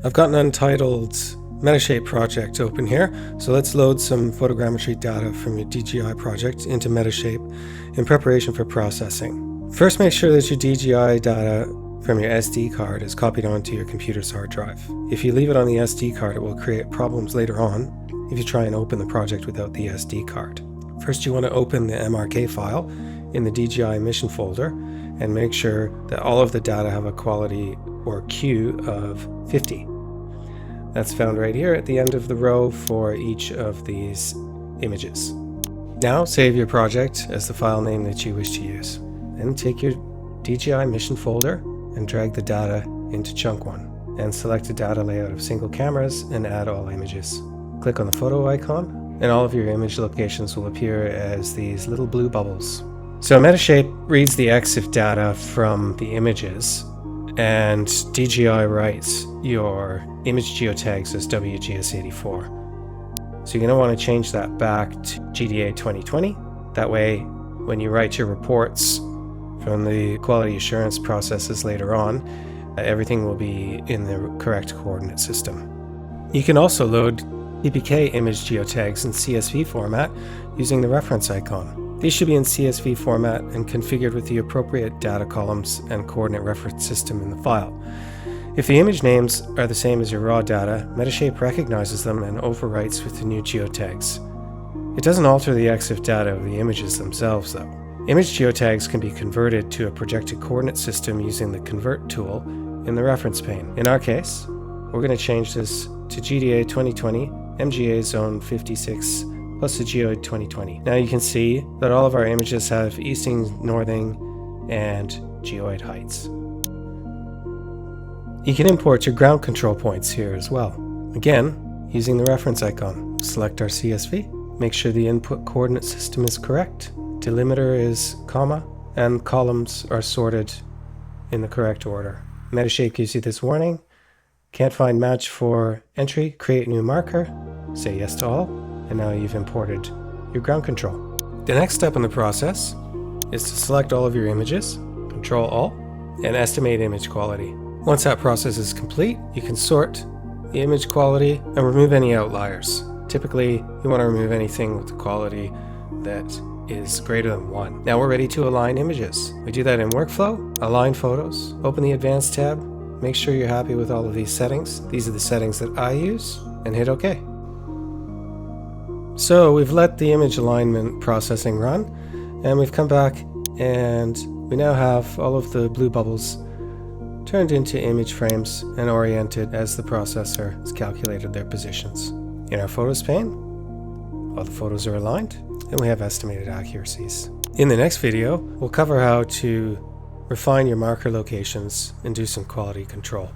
I've got an untitled Metashape project open here, so let's load some photogrammetry data from your DJI project into Metashape in preparation for processing. First, make sure that your DJI data from your SD card is copied onto your computer's hard drive. If you leave it on the SD card, it will create problems later on if you try and open the project without the SD card. First, you want to open the MRK file in the DJI mission folder and make sure that all of the data have a quality or Q of 50. That's found right here at the end of the row for each of these images. Now save your project as the file name that you wish to use. Then take your DJI mission folder and drag the data into chunk 1 and select a data layout of single cameras and add all images. Click on the photo icon and all of your image locations will appear as these little blue bubbles. So Metashape reads the EXIF data from the images and DJI writes your image geotags as WGS84. So you're going to want to change that back to GDA 2020. That way, when you write your reports from the quality assurance processes later on, everything will be in the correct coordinate system. You can also load PPK image geotags in CSV format using the reference icon. These should be in CSV format and configured with the appropriate data columns and coordinate reference system in the file. If the image names are the same as your raw data, Metashape recognizes them and overwrites with the new geotags. It doesn't alter the EXIF data of the images themselves though. Image geotags can be converted to a projected coordinate system using the Convert tool in the reference pane. In our case, we're going to change this to GDA 2020 MGA Zone 56 plus the Geoid 2020. Now you can see that all of our images have easting, northing, and geoid heights. You can import your ground control points here as well. Again, using the reference icon. Select our CSV, make sure the input coordinate system is correct, delimiter is comma, and columns are sorted in the correct order. Metashape gives you this warning. Can't find match for entry, create new marker, say yes to all, and now you've imported your ground control. The next step in the process is to select all of your images, Control All, and estimate image quality. Once that process is complete, you can sort the image quality and remove any outliers. Typically, you want to remove anything with the quality that is greater than 1. Now we're ready to align images. We do that in Workflow, Align Photos, open the Advanced tab, make sure you're happy with all of these settings. These are the settings that I use, and hit OK. So we've let the image alignment processing run, and we've come back and we now have all of the blue bubbles turned into image frames and oriented as the processor has calculated their positions. In our Photos pane, all the photos are aligned and we have estimated accuracies. In the next video, we'll cover how to refine your marker locations and do some quality control.